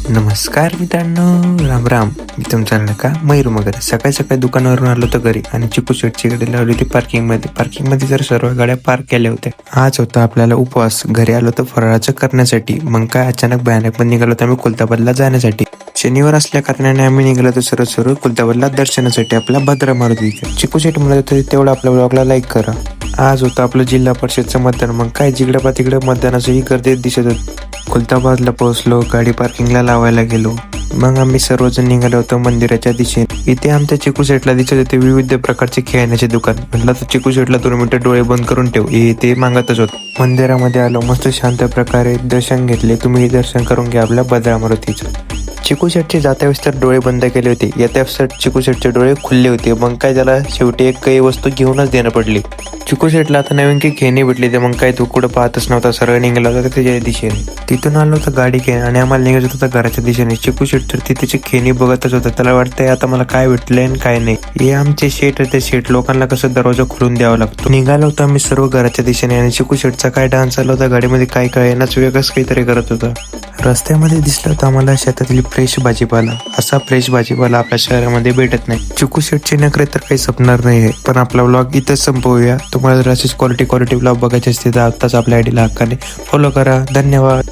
नमस्कार मित्रांनो, राम राम. मी तुमचा का मयूर मगर. सकाळी सकाळी दुकानावरून आलो होतो घरी आणि चिकू शेटची गाडी लावली होती पार्किंग मध्ये जर सर्व गाड्या पार्क केल्या होत्या. आज होता आपल्याला उपवास. घरी आलो होतो फराळाचं करण्यासाठी. मग काय अचानक भयानक पण निघालो होतो आम्ही कुलताबादला जाण्यासाठी. शनिवार असल्या कारणाने आम्ही निघालो होतो सर्व कुलताबादला दर्शनासाठी आपला भद्रा मारुती. चिकू शेट म्हणत होते तेवढं आपल्या ब्लॉगला लाईक करा. आज होतं आपलं जिल्हा परिषदचं मतदान. मग काय जिकडं पा तिकडं मतदानाचंही गर्दीत दिसत होत. खुलताबादला पोहोचलो, गाडी पार्किंगला लावायला गेलो. मग आम्ही सर्वजण निघालो होतो मंदिराच्या दिशेने. इथे आमच्या चिकू शेटला दिसत होते विविध प्रकारचे खेळण्याचे दुकान. म्हटलं तर चिकू शेटला 2 मिनिटं डोळे बंद करून ठेव, हे ते मागतच होत. मंदिरामध्ये आलो, मस्त शांत प्रकारे दर्शन घेतले. तुम्ही दर्शन करून घ्या आपल्या भद्रा मारुतीचं. चिकू शेटचे जात्या वेळेस तर डोळे बंद केले होते, येत्या वेळेस चिकू शेटचे डोळे खुलले होते. मग काय त्याला शेवटी एक काही वस्तू घेऊनच देणं पडली. चिकू शेटला आता नवीन काही खेळणी भेटली, ते मग काय तो कुठं पाहतच नव्हता, सरळ निघाला होता त्याच्या दिशेने. तिथून आलो होतं गाडी घेऊन आणि आम्हाला निघायचं होतं घराच्या दिशेने. चिकू शेट तर तिथे खेळणी बघतच होता. त्याला वाटतंय आता मला काय भेटलंय आणि काय नाही. हे आमचे शेट ते शेट लोकांना कसं दरवाजा खोलून द्यावा लागतो. निघालो होतो आम्ही सर्व घराच्या दिशेने आणि चिकू शेटचा काय डान्स चालला होता गाडीमध्ये, काय कळेनाच, वेगळंच काहीतरी करत होता. रस्त्यामध्ये दिसलं होतं आम्हाला शेतातली फ्रेश भाजीपाला. असा फ्रेश भाजीपाला आपल्या शहरामध्ये भेटत नाही. चिकू शेटचे नखरे तर काही संपणार नाही. पण आपला व्लॉग इथंच संपवूया. तुम्हाला जर अशीच क्वालिटी व्लॉग बघायचे असतील तर आत्ताच आपल्या आयडीला हक्काने फॉलो करा. धन्यवाद.